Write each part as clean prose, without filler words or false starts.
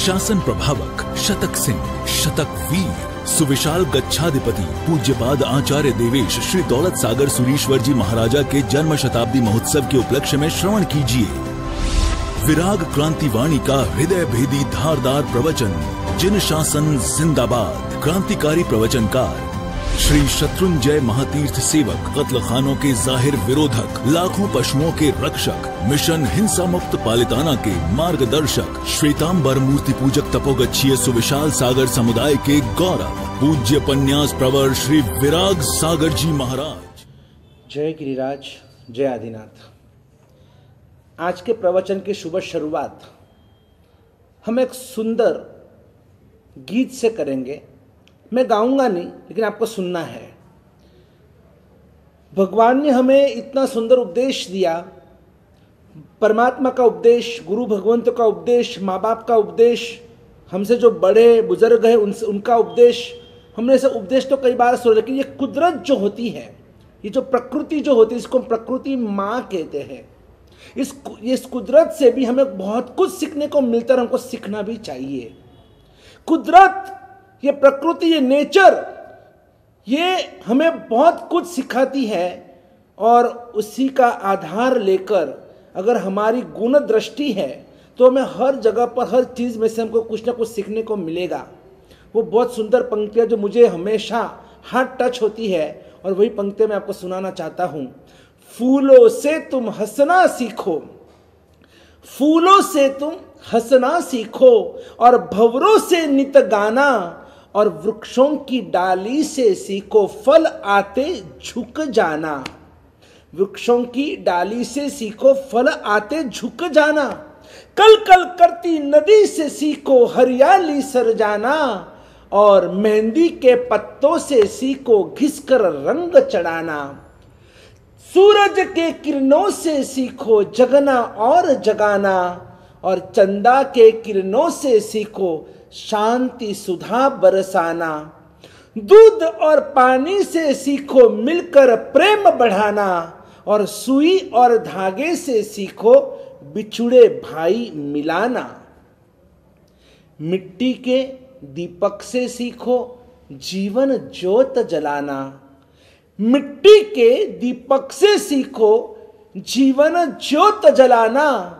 शासन प्रभावक शतक सिंह, शतक वीर, सुविशाल गच्छाधिपति पूज्यपाद आचार्य देवेश श्री दौलत सागर सुरीश्वर जी महाराजा के जन्म शताब्दी महोत्सव के उपलक्ष्य में श्रवण कीजिए विराग क्रांति वाणी का हृदय भेदी धारदार प्रवचन। जिन शासन जिंदाबाद। क्रांतिकारी प्रवचनकार श्री शत्रुंजय महातीर्थ सेवक, कत्ल खानों के जाहिर विरोधक, लाखों पशुओं के रक्षक, मिशन हिंसा मुक्त पालिताना के मार्गदर्शक, श्वेतांबर मूर्ति पूजक तपोगच्छीय सुविशाल सागर समुदाय के गौरव, पूज्य पन्यास प्रवर श्री विराग सागर जी महाराज। जय गिरिराज, जय आदिनाथ। आज के प्रवचन की शुभ शुरुआत हम एक सुंदर गीत से करेंगे। मैं गाऊंगा नहीं, लेकिन आपको सुनना है। भगवान ने हमें इतना सुंदर उपदेश दिया, परमात्मा का उपदेश, गुरु भगवंत का उपदेश, माँ बाप का उपदेश, हमसे जो बड़े बुजुर्ग हैं उनका उपदेश। हमने ऐसे उपदेश तो कई बार सुना, लेकिन ये कुदरत जो होती है, ये जो प्रकृति जो होती है, इसको प्रकृति माँ कहते हैं। इस कुदरत से भी हमें बहुत कुछ सीखने को मिलता है, हमको सीखना भी चाहिए। कुदरत, ये प्रकृति, ये नेचर, ये हमें बहुत कुछ सिखाती है और उसी का आधार लेकर अगर हमारी गुण दृष्टि है तो हमें हर जगह पर, हर चीज़ में से हमको कुछ ना कुछ सीखने को मिलेगा। वो बहुत सुंदर पंक्तियाँ जो मुझे हमेशा हार्ट टच होती है, और वही पंक्तियाँ मैं आपको सुनाना चाहता हूँ। फूलों से तुम हंसना सीखो, फूलों से तुम हंसना सीखो, और भंवरों से नित गाना, और वृक्षों की डाली से सीखो फल आते झुक जाना। वृक्षों की डाली से सीखो फल आते झुक जाना। कल कल करती नदी से सीखो हरियाली सर जाना, और मेहंदी के पत्तों से सीखो घिसकर रंग चढ़ाना। सूरज के किरणों से सीखो जगना और जगाना, और चंदा के किरणों से सीखो शांति सुधा बरसाना। दूध और पानी से सीखो मिलकर प्रेम बढ़ाना, और सुई और धागे से सीखो बिछुड़े भाई मिलाना। मिट्टी के दीपक से सीखो जीवन ज्योत जलाना। मिट्टी के दीपक से सीखो जीवन ज्योत जलाना,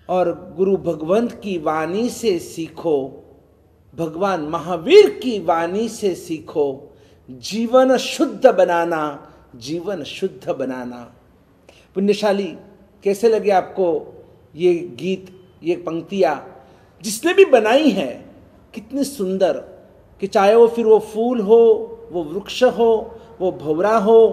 और गुरु भगवंत की वाणी से सीखो, भगवान महावीर की वाणी से सीखो जीवन शुद्ध बनाना, जीवन शुद्ध बनाना। पुण्यशाली, कैसे लगे आपको ये गीत, ये पंक्तियाँ जिसने भी बनाई है? कितनी सुंदर, कि चाहे वो फिर वो फूल हो, वो वृक्ष हो, वो भंवरा हो,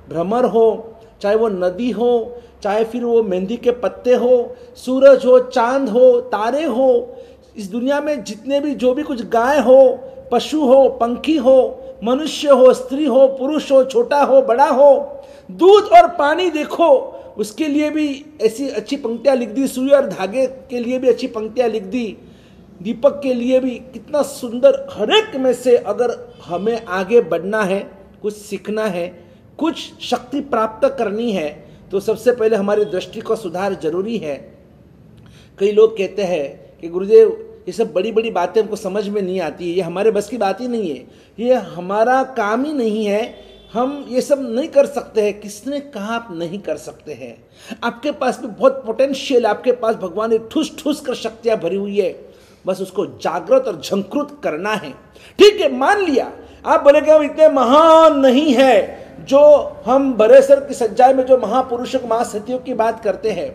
भ्रमर हो, चाहे वो नदी हो, चाहे फिर वो मेहंदी के पत्ते हो, सूरज हो, चांद हो, तारे हो, इस दुनिया में जितने भी जो भी कुछ, गाय हो, पशु हो, पंखी हो, मनुष्य हो, स्त्री हो, पुरुष हो, छोटा हो, बड़ा हो, दूध और पानी देखो, उसके लिए भी ऐसी अच्छी पंक्तियाँ लिख दी। सुई और धागे के लिए भी अच्छी पंक्तियाँ लिख दी। दीपक के लिए भी कितना सुंदर। हर एक में से अगर हमें आगे बढ़ना है, कुछ सीखना है, कुछ शक्ति प्राप्त करनी है, तो सबसे पहले हमारी दृष्टि को सुधार जरूरी है। कई लोग कहते हैं कि गुरुदेव ये सब बड़ी बड़ी बातें हमको समझ में नहीं आती है, ये हमारे बस की बात ही नहीं है, ये हमारा काम ही नहीं है, हम ये सब नहीं कर सकते हैं। किसने कहा आप नहीं कर सकते हैं? आपके पास भी बहुत पोटेंशियल, आपके पास भगवान ने ठूस ठूस कर शक्तियाँ भरी हुई है, बस उसको जागृत और झंकृत करना है। ठीक है, मान लिया आप बोलेंगे हम इतने महान नहीं है जो हम बरेसर की सज्जाई में जो महापुरुषों महासतियों की बात करते हैं।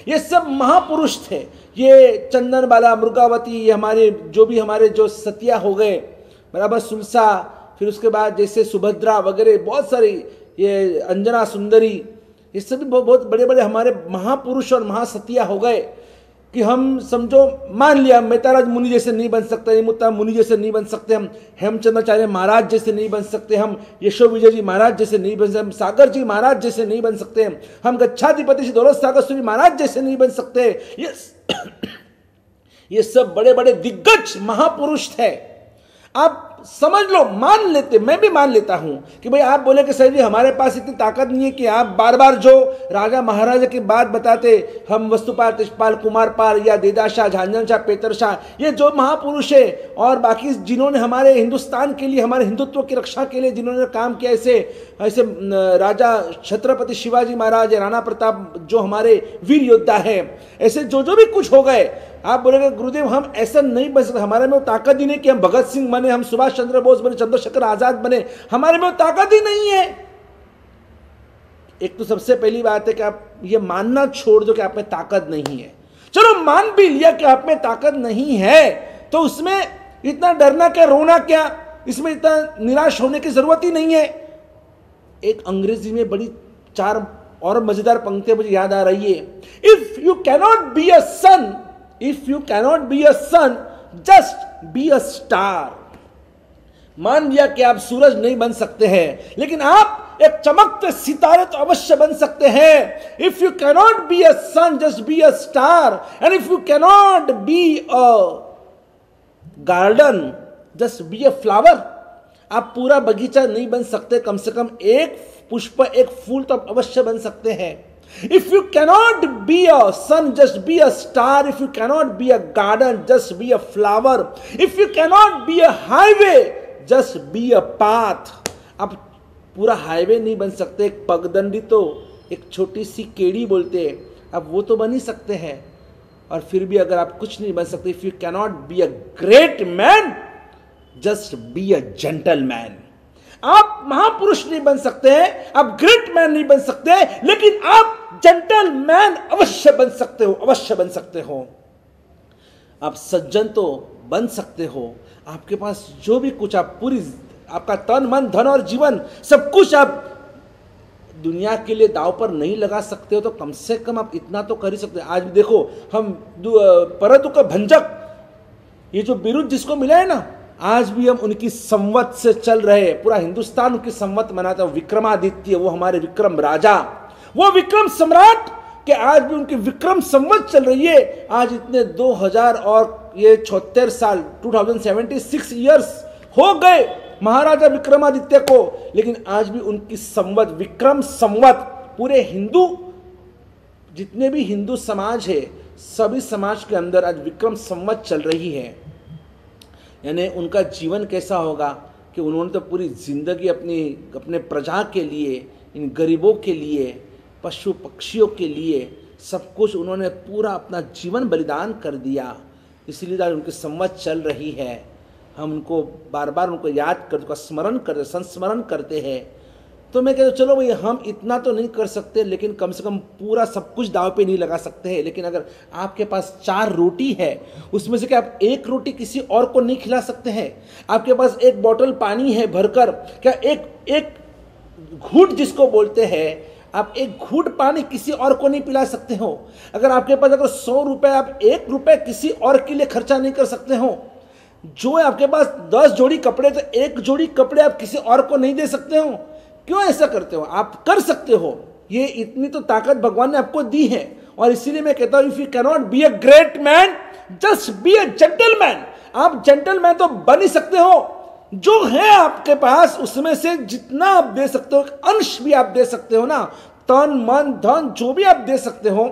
ये सब महापुरुष थे। ये चंदनबाला, मृगावती, ये हमारे जो भी हमारे जो सतिया हो गए, बराबर सुलसा, फिर उसके बाद जैसे सुभद्रा वगैरह, बहुत सारी, ये अंजना सुंदरी, ये सभी बहुत बड़े बड़े हमारे महापुरुष और महासतिया हो गए कि हम समझो, मान लिया मेहताराज मुनि जैसे नहीं बन सकते, हिमुत्ता मुनि जैसे नहीं बन सकते, हम हेमचंद्राचार्य महाराज जैसे नहीं बन सकते, हम यशो विजय जी महाराज जैसे नहीं बन सकते, हम सागर जी महाराज जैसे नहीं बन सकते, हम गच्छाधिपति श्री दौलत सागर सूरी महाराज जैसे नहीं बन सकते। ये सब बड़े बड़े दिग्गज महापुरुष थे। आप समझ लो, मान लेते, मैं भी मान लेता हूं कि भाई आप बोले कि सर जी हमारे पास इतनी ताकत नहीं है कि आप बार बार जो राजा महाराजा की बात बताते, हम वस्तुपाल, तेजपाल, कुमारपाल या देदाशाह, झांझनशाह, पेतरशाह, ये जो महापुरुष है और बाकी जिन्होंने हमारे हिंदुस्तान के लिए, हमारे हिंदुत्व की रक्षा के लिए जिन्होंने काम किया, ऐसे ऐसे राजा छत्रपति शिवाजी महाराज, राणा प्रताप जो हमारे वीर योद्धा है, ऐसे जो भी कुछ हो गए, आप बोलेंगे गुरुदेव हम ऐसा नहीं बन सकते, हमारे में वो ताकत ही नहीं कि हम भगत सिंह बने, हम सुभाष चंद्र बोस बने, चंद्रशेखर आजाद बने, हमारे में वो ताकत ही नहीं है। एक तो सबसे पहली बात है कि आप ये मानना छोड़ दो कि आप में ताकत नहीं है। चलो मान भी लिया कि आप में ताकत नहीं है, तो उसमें इतना डरना क्या, रोना क्या, इसमें इतना निराश होने की जरूरत ही नहीं है। एक अंग्रेजी में बड़ी 4 और मजेदार पंक्तियां मुझे याद आ रही है। If you cannot be a sun, If you cannot be a sun, just be a star. मान लिया कि आप सूरज नहीं बन सकते हैं, लेकिन आप एक चमकते सितारे तो अवश्य बन सकते हैं। If you cannot be a sun, just be a star. And if you cannot be a garden, just be a flower. आप पूरा बगीचा नहीं बन सकते, कम से कम एक पुष्प, एक फूल तो आप अवश्य बन सकते हैं। If you cannot be a sun, just be a star. If you cannot be a garden, just be a flower. If you cannot be a highway, just be a path. आप पूरा हाईवे नहीं बन सकते, एक पगडंडी तो एक छोटी सी केड़ी बोलते हैं, अब वो तो बन ही सकते हैं। और फिर भी अगर आप कुछ नहीं बन सकते, if you cannot be a great man, just be a gentleman. आप महापुरुष नहीं बन सकते हैं, आप ग्रेट मैन नहीं बन सकते, लेकिन आप जेंटलमैन अवश्य बन सकते हो, अवश्य बन सकते हो। आप सज्जन तो बन सकते हो, आपके पास जो भी कुछ, आप पूरी, आपका तन मन धन और जीवन सब कुछ आप दुनिया के लिए दांव पर नहीं लगा सकते हो, तो कम से कम आप इतना तो कर ही सकते हैं। आज भी देखो, हम परंतु का भंजक, ये जो बिरुद जिसको मिला है ना, आज भी हम उनकी संवत से चल रहे हैं, पूरा हिंदुस्तान उनकी संवत मनाता है। विक्रमादित्य, वो हमारे विक्रम राजा, वो विक्रम सम्राट के आज भी उनकी विक्रम संवत चल रही है। आज इतने 2000 और ये 76 साल, 2076 ईयर्स हो गए महाराजा विक्रमादित्य को, लेकिन आज भी उनकी संवत, विक्रम संवत, पूरे हिंदू, जितने भी हिंदू समाज है, सभी समाज के अंदर आज विक्रम संवत चल रही है। यानी उनका जीवन कैसा होगा कि उन्होंने तो पूरी जिंदगी अपने प्रजा के लिए, इन गरीबों के लिए, पशु पक्षियों के लिए, सब कुछ उन्होंने पूरा अपना जीवन बलिदान कर दिया। इसलिए आज उनकी संवत चल रही है। हम उनको बार बार उनको याद कर, उनका स्मरण करते, संस्मरण करते हैं। तो मैं कहता हूँ चलो भाई हम इतना तो नहीं कर सकते, लेकिन कम से कम पूरा सब कुछ दांव पे नहीं लगा सकते हैं। लेकिन अगर आपके पास 4 रोटी है, उसमें से क्या आप 1 रोटी किसी और को नहीं खिला सकते हैं? आपके पास 1 बोतल पानी है भरकर, क्या एक घूंट जिसको बोलते हैं, आप 1 घूंट पानी किसी और को नहीं पिला सकते हो? अगर आपके पास अगर 100 रुपये, आप 1 रुपये किसी और के लिए खर्चा नहीं कर सकते हो? जो है आपके पास 10 जोड़ी कपड़े, तो 1 जोड़ी कपड़े आप किसी और को नहीं दे सकते हो? क्यों ऐसा करते हो? आप कर सकते हो। ये इतनी तो ताकत भगवान ने आपको दी है। और इसीलिए मैं कहता हूं, if you cannot be a great man, just be a gentleman. आप जेंटलमैन तो बन ही सकते हो। जो है आपके पास उसमें से जितना आप दे सकते हो, अंश भी आप दे सकते हो ना, तन मन धन जो भी आप दे सकते हो।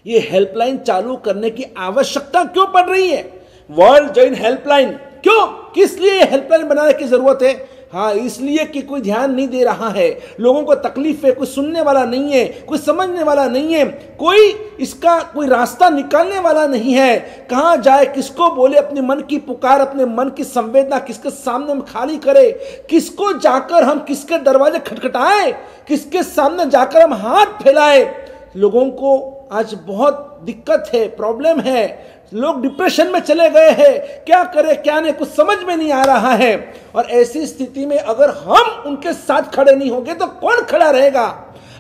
ये हेल्पलाइन चालू करने की आवश्यकता क्यों पड़ रही है? वर्ल्ड जैन हेल्पलाइन, क्यों, किस लिए हेल्पलाइन बनाने की जरूरत है? हाँ, इसलिए कि कोई ध्यान नहीं दे रहा है, लोगों को तकलीफ है, कोई सुनने वाला नहीं है, कोई समझने वाला नहीं है, कोई इसका कोई रास्ता निकालने वाला नहीं है। कहाँ जाए, किसको बोले, अपने मन की पुकार, अपने मन की संवेदना किसके सामने हम खाली करें? किसको जाकर हम, किसके दरवाजे खटखटाएं? किसके सामने जाकर हम हाथ फैलाएं? लोगों को आज बहुत दिक्कत है, प्रॉब्लम है, लोग डिप्रेशन में चले गए हैं, क्या करें क्या नहीं, कुछ समझ में नहीं आ रहा है। और ऐसी स्थिति में अगर हम उनके साथ खड़े नहीं होंगे तो कौन खड़ा रहेगा?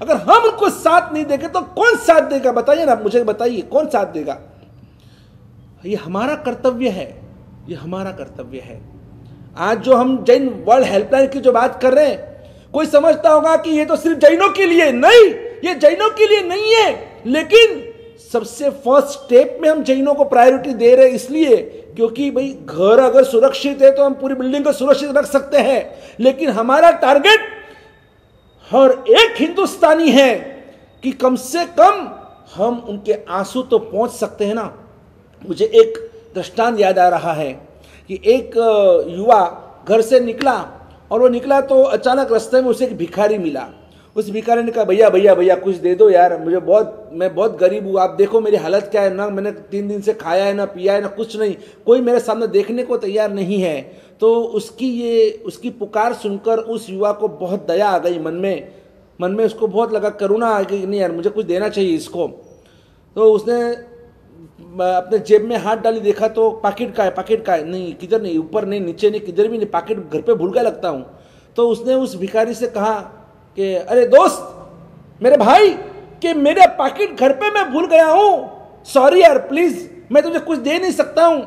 अगर हम उनको साथ नहीं देंगे तो कौन साथ देगा? बताइए ना, मुझे बताइए, कौन साथ देगा? ये हमारा कर्तव्य है, ये हमारा कर्तव्य है। आज जो हम जैन वर्ल्ड हेल्पलाइन की जो बात कर रहे हैं, कोई समझता होगा कि ये तो सिर्फ जैनों के लिए, नहीं, ये जैनों के लिए नहीं है, लेकिन सबसे फर्स्ट स्टेप में हम जैनों को प्रायोरिटी दे रहे हैं, इसलिए क्योंकि भाई घर अगर सुरक्षित है तो हम पूरी बिल्डिंग को सुरक्षित रख सकते हैं, लेकिन हमारा टारगेट हर एक हिंदुस्तानी है कि कम से कम हम उनके आंसू तो पहुंच सकते हैं ना। मुझे एक दृष्टांत याद आ रहा है कि एक युवा घर से निकला और वो निकला तो अचानक रास्ते में उसे एक भिखारी मिला। उस भिखारी ने कहा, भैया भैया भैया कुछ दे दो यार, मैं बहुत गरीब हूँ, आप देखो मेरी हालत क्या है ना, मैंने 3 दिन से खाया है ना पिया है ना कुछ नहीं, कोई मेरे सामने देखने को तैयार नहीं है। तो उसकी पुकार सुनकर उस युवा को बहुत दया आ गई मन में उसको बहुत लगा, करुणा आ गई, नहीं यार मुझे कुछ देना चाहिए इसको। तो उसने अपने जेब में हाथ डाली, देखा तो पैकेट का है, नहीं किधर नहीं, ऊपर नहीं नीचे नहीं किधर भी नहीं, पैकेट घर पे भूल गया लगता हूँ। तो उसने उस भिखारी से कहा कि अरे दोस्त मेरे भाई, कि मेरे पैकेट घर पे मैं भूल गया हूँ, सॉरी यार प्लीज मैं तुझे कुछ दे नहीं सकता हूँ,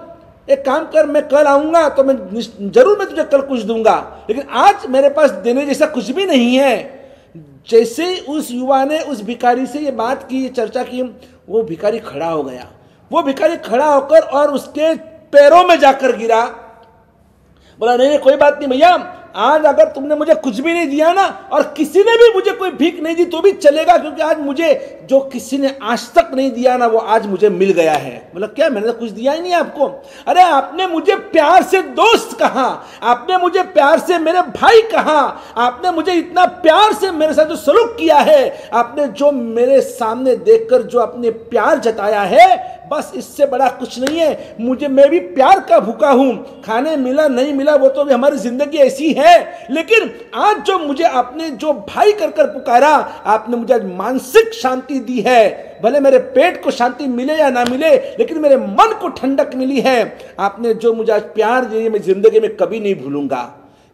एक काम कर मैं कल आऊँगा तो मैं तुझे कल कुछ दूंगा, लेकिन आज मेरे पास देने जैसा कुछ भी नहीं है। जैसे उस युवा ने उस भिखारी से ये बात की, चर्चा की, वो भिखारी खड़ा हो गया। वो भिखारी खड़ा होकर और उसके पैरों में जाकर गिरा, बोला नहीं कोई बात नहीं भैया, आज अगर तुमने मुझे कुछ भी नहीं दिया ना और किसी ने भी मुझे कोई भीख नहीं दी तो भी चलेगा, क्योंकि आज मुझे जो किसी ने आज तक नहीं दिया ना वो आज मुझे मिल गया है। बोला क्या, मैंने तो कुछ दिया ही नहीं आपको। अरे आपने मुझे प्यार से दोस्त कहा, आपने मुझे प्यार से मेरे भाई कहा, आपने मुझे इतना प्यार से मेरे साथ जो सलूक किया है, आपने जो मेरे सामने देखकर जो अपने प्यार जताया है, बस इससे बड़ा कुछ नहीं है। मैं भी प्यार का भूखा हूं, खाने मिला नहीं मिला वो तो भी हमारी जिंदगी ऐसी है, लेकिन आज जो मुझे आपने जो भाई कर कर पुकारा, आपने मुझे आज मानसिक शांति दी है। भले मेरे पेट को शांति मिले या ना मिले, लेकिन मेरे मन को ठंडक मिली है। आपने जो मुझे आज प्यार दिया मैं जिंदगी में कभी नहीं भूलूंगा।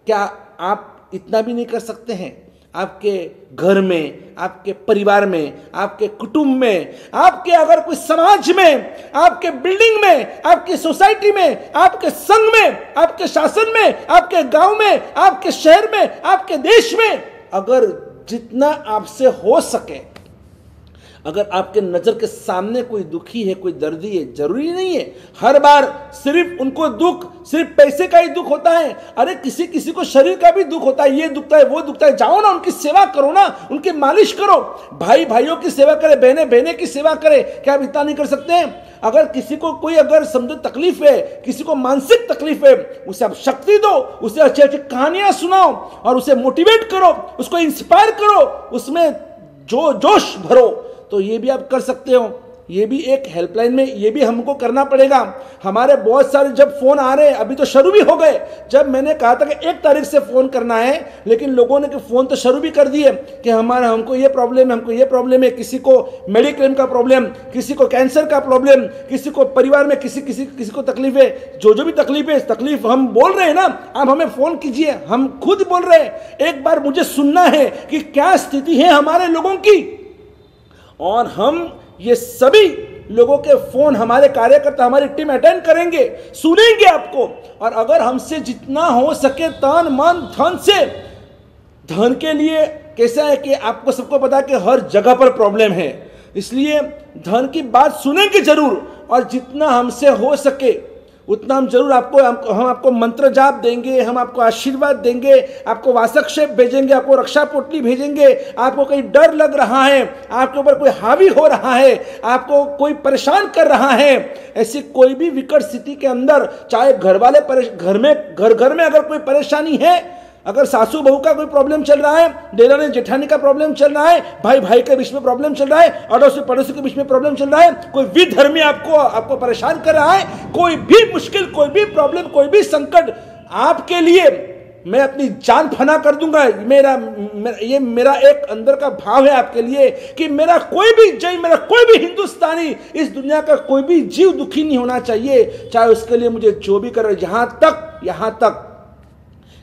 क्या आप इतना भी नहीं कर सकते हैं? आपके घर में, आपके परिवार में, आपके कुटुंब में, आपके अगर कोई समाज में, आपके बिल्डिंग में, आपकी सोसाइटी में, आपके संघ में, आपके शासन में, आपके गांव में, आपके शहर में, आपके देश में, अगर जितना आपसे हो सके, अगर आपके नजर के सामने कोई दुखी है, कोई दर्दी है, जरूरी नहीं है हर बार सिर्फ उनको दुख सिर्फ पैसे का ही दुख होता है। अरे किसी को शरीर का भी दुख होता है, ये दुखता है वो दुखता है, जाओ ना उनकी सेवा करो ना, उनकी मालिश करो, भाइयों की सेवा करे, बहनें की सेवा करे। क्या आप इतना नहीं कर सकते हैं? अगर किसी को कोई अगर समझो तकलीफ है, किसी को मानसिक तकलीफ है, उसे आप शक्ति दो, उसे अच्छी अच्छी कहानियां सुनाओ और उसे मोटिवेट करो, उसको इंस्पायर करो, उसमें जोश भरो, तो ये भी आप कर सकते हो। ये भी एक हेल्पलाइन में ये भी हमको करना पड़ेगा। हमारे बहुत सारे जब फोन आ रहे हैं, अभी तो शुरू भी हो गए, जब मैंने कहा था कि 1 तारीख से फोन करना है, लेकिन लोगों ने फोन तो शुरू भी कर दिए कि हमको ये प्रॉब्लम है, हमको ये प्रॉब्लम है, किसी को मेडिक्लेम का प्रॉब्लम, किसी को कैंसर का प्रॉब्लम, किसी को परिवार में किसी को तकलीफ है, जो भी तकलीफ हम बोल रहे हैं ना, आप हमें फोन कीजिए, हम खुद बोल रहे हैं, एक बार मुझे सुनना है कि क्या स्थिति है हमारे लोगों की, और हम ये सभी लोगों के फोन हमारे कार्यकर्ता, हमारी टीम अटेंड करेंगे, सुनेंगे आपको, और अगर हमसे जितना हो सके तन मन धन से, धन के लिए कैसा है कि आपको सबको पता है कि हर जगह पर प्रॉब्लम है, इसलिए धन की बात सुनेंगे जरूर, और जितना हमसे हो सके उतना हम जरूर हम आपको मंत्र जाप देंगे, हम आपको आशीर्वाद देंगे, आपको वासक्षेप भेजेंगे, आपको रक्षा पोटली भेजेंगे। आपको कहीं डर लग रहा है, आपके ऊपर कोई हावी हो रहा है, आपको कोई परेशान कर रहा है, ऐसी कोई भी विकट स्थिति के अंदर, चाहे घर में अगर कोई परेशानी है, अगर सासू बहू का कोई प्रॉब्लम चल रहा है, देवरानी जेठानी का प्रॉब्लम चल रहा है, भाई के बीच में प्रॉब्लम चल रहा है, अड़ोसी पड़ोसी के बीच में प्रॉब्लम चल रहा है, कोई विधर्मी आपको परेशान कर रहा है, कोई भी मुश्किल, कोई भी प्रॉब्लम, कोई भी संकट, आपके लिए मैं अपनी जान फना कर दूंगा। मेरा एक अंदर का भाव है आपके लिए कि मेरा कोई भी हिंदुस्तानी, इस दुनिया का कोई भी जीव दुखी नहीं होना चाहिए, चाहे उसके लिए मुझे जो भी करे, यहां तक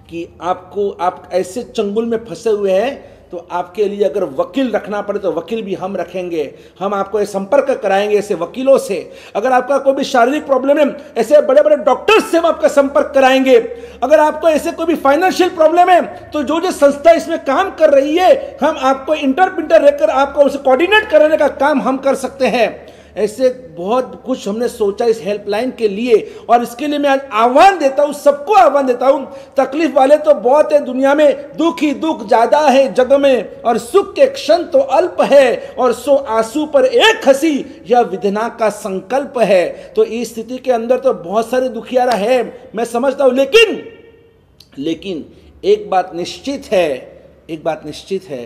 कि आप ऐसे चंगुल में फंसे हुए हैं तो आपके लिए अगर वकील रखना पड़े तो वकील भी हम रखेंगे, हम आपको संपर्क कराएंगे ऐसे वकीलों से। अगर आपका कोई भी शारीरिक प्रॉब्लम है, ऐसे बड़े बड़े डॉक्टर्स से हम आपका संपर्क कराएंगे। अगर आपको ऐसे कोई भी फाइनेंशियल प्रॉब्लम है तो जो संस्था इसमें काम कर रही है, हम आपको इंटरप्रिटर रहकर आपको उसे कोऑर्डिनेट करने का काम हम कर सकते हैं। ऐसे बहुत कुछ हमने सोचा इस हेल्पलाइन के लिए, और इसके लिए मैं आज आह्वान देता हूँ, सबको आह्वान देता हूँ। तकलीफ वाले तो बहुत है दुनिया में, दुख ही दुख ज्यादा है जग में, और सुख के क्षण तो अल्प है, और सो आंसू पर एक हंसी यह विधना का संकल्प है। तो इस स्थिति के अंदर तो बहुत सारे दुखियारा है, मैं समझता हूं, लेकिन एक बात निश्चित है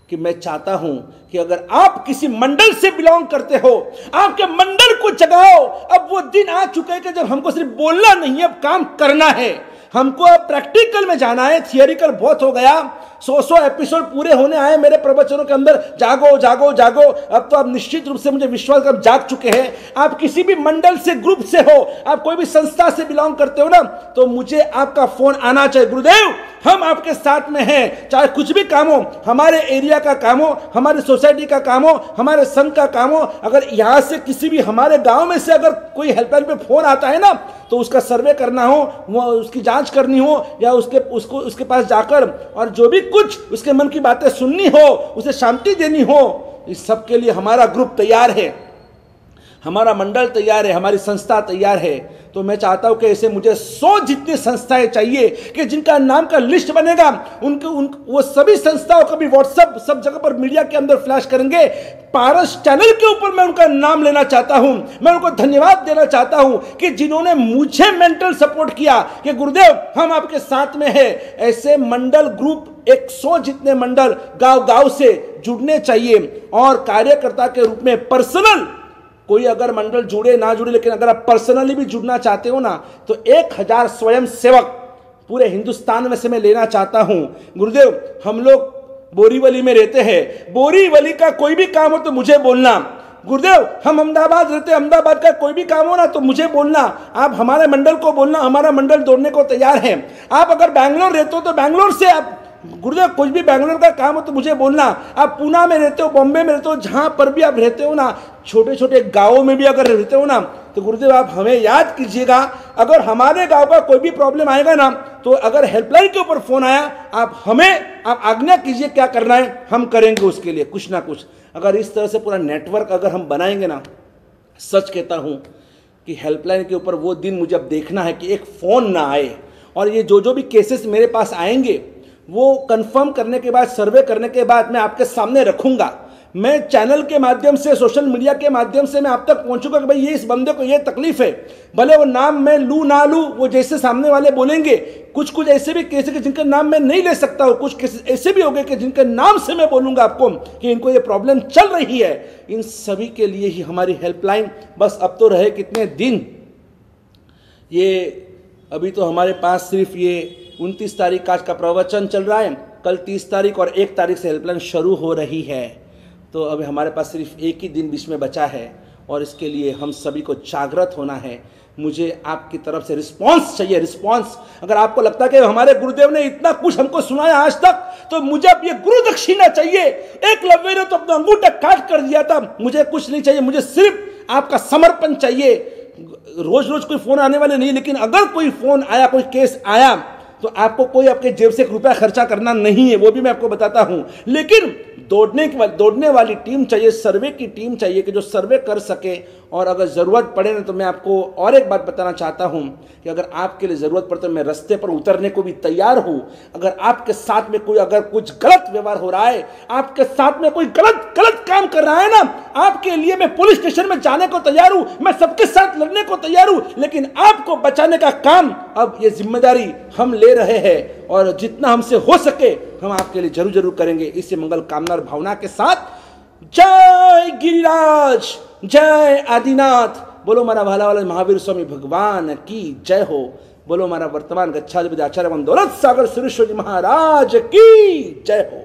कि मैं चाहता हूं कि अगर आप किसी मंडल से बिलोंग करते हो, आपके मंडल को जगाओ। अब वो दिन आ चुके हैं कि जब हमको सिर्फ बोलना नहीं है, अब काम करना है। हमको अब प्रैक्टिकल में जाना है, थियोरिकल बहुत हो गया। 100 एपिसोड पूरे होने आए मेरे प्रवचनों के अंदर, जागो जागो जागो। अब तो आप निश्चित रूप से मुझे विश्वास कर जाग चुके हैं। आप किसी भी मंडल से, ग्रुप से हो, आप कोई भी संस्था से बिलोंग करते हो ना, तो मुझे आपका फोन आना चाहिए, गुरुदेव हम आपके साथ में हैं। चाहे कुछ भी काम हो, हमारे एरिया का काम हो, हमारी सोसाइटी का काम हो, हमारे संघ का काम हो, अगर यहाँ से किसी भी हमारे गांव में से अगर कोई हेल्पलाइन पे फोन आता है ना, तो उसका सर्वे करना हो, वो उसकी जांच करनी हो, या उसके पास जाकर और जो भी कुछ उसके मन की बातें सुननी हो, उसे शांति देनी हो, इस सब के लिए हमारा ग्रुप तैयार है, हमारा मंडल तैयार है, हमारी संस्था तैयार है। तो मैं चाहता हूं कि ऐसे मुझे 100 जितनी संस्थाएं चाहिए कि जिनका नाम का लिस्ट बनेगा, वो सभी संस्थाओं का भी व्हाट्सएप सब जगह पर मीडिया के अंदर फ्लैश करेंगे। पारस चैनल के ऊपर मैं उनका नाम लेना चाहता हूं, मैं उनको धन्यवाद देना चाहता हूं कि जिन्होंने मुझे मेंटल सपोर्ट किया कि गुरुदेव हम आपके साथ में हैं। ऐसे मंडल ग्रुप 100 जितने मंडल गांव गांव से जुड़ने चाहिए, और कार्यकर्ता के रूप में पर्सनल कोई अगर मंडल जुड़े ना जुड़े, लेकिन अगर आप पर्सनली भी जुड़ना चाहते हो ना, तो 1000 स्वयं सेवक पूरे हिंदुस्तान में से मैं लेना चाहता हूं। गुरुदेव हम लोग बोरीवली में रहते हैं, बोरीवली का कोई भी काम हो तो मुझे बोलना। गुरुदेव हम अहमदाबाद रहते हैं, अहमदाबाद का कोई भी काम हो ना तो मुझे बोलना, आप हमारे मंडल को बोलना, हमारा मंडल दौड़ने को तैयार है। आप अगर बैंगलोर रहते हो तो बैंगलोर से आप, गुरुदेव कुछ भी बैंगलोर का काम हो तो मुझे बोलना। आप पूना में रहते हो, बॉम्बे में रहते हो, जहां पर भी आप रहते हो ना, छोटे छोटे गांवों में भी अगर रहते हो ना, तो गुरुदेव आप हमें याद कीजिएगा। अगर हमारे गांव का कोई भी प्रॉब्लम आएगा ना, तो अगर हेल्पलाइन के ऊपर फोन आया, आप आज्ञा कीजिए क्या करना है, हम करेंगे उसके लिए कुछ ना कुछ। अगर इस तरह से पूरा नेटवर्क अगर हम बनाएंगे ना, सच कहता हूं कि हेल्पलाइन के ऊपर वो दिन मुझे अब देखना है कि एक फोन ना आए। और ये जो भी केसेस मेरे पास आएंगे, वो कंफर्म करने के बाद, सर्वे करने के बाद मैं आपके सामने रखूंगा। मैं चैनल के माध्यम से, सोशल मीडिया के माध्यम से मैं आप तक पहुंचूंगा कि भाई ये इस बंदे को ये तकलीफ है। भले वो नाम मैं लूँ ना लूँ, वो जैसे सामने वाले बोलेंगे। कुछ ऐसे भी केस है जिनके नाम मैं नहीं ले सकता हूँ, कुछ केस ऐसे भी हो गए कि जिनके नाम से मैं बोलूंगा आपको कि इनको ये प्रॉब्लम चल रही है। इन सभी के लिए ही हमारी हेल्पलाइन, बस अब तो रहे कितने दिन, ये अभी तो हमारे पास सिर्फ ये 29 तारीख आज का प्रवचन चल रहा है, कल 30 तारीख और 1 तारीख से हेल्पलाइन शुरू हो रही है। तो अभी हमारे पास सिर्फ एक ही दिन बीच में बचा है, और इसके लिए हम सभी को जागृत होना है। मुझे आपकी तरफ से रिस्पांस चाहिए, रिस्पांस। अगर आपको लगता है कि हमारे गुरुदेव ने इतना कुछ हमको सुनाया आज तक, तो मुझे अब ये गुरु दक्षिणा चाहिए। एकलव्य ने तो अपना अंगूठा काट कर दिया था, मुझे कुछ नहीं चाहिए, मुझे सिर्फ आपका समर्पण चाहिए। रोज रोज कोई फोन आने वाले नहीं, लेकिन अगर कोई फोन आया, कोई केस आया, तो आपको कोई आपके जेब से 1 रुपया खर्चा करना नहीं है, वो भी मैं आपको बताता हूं। लेकिन दौड़ने वाली टीम चाहिए, सर्वे की टीम चाहिए कि जो सर्वे कर सके। और अगर ज़रूरत पड़े ना, तो मैं आपको और एक बात बताना चाहता हूं कि अगर आपके लिए ज़रूरत पड़े तो मैं रास्ते पर उतरने को भी तैयार हूं। अगर आपके साथ में कोई अगर कुछ गलत व्यवहार हो रहा है, आपके साथ में कोई गलत काम कर रहा है ना, आपके लिए मैं पुलिस स्टेशन में जाने को तैयार हूं, मैं सबके साथ लड़ने को तैयार हूं। लेकिन आपको बचाने का काम अब ये जिम्मेदारी हम ले रहे हैं, और जितना हमसे हो सके हम आपके लिए जरूर करेंगे। इसी मंगल कामना और भावना के साथ जय गिरिराज, जय आदिनाथ। बोलो मारा भाला वाला महावीर स्वामी भगवान की जय हो। बोलो मारा वर्तमान गच्छाधिपति आचार्य दौलत सागर सुरेश्वर जी महाराज की जय हो।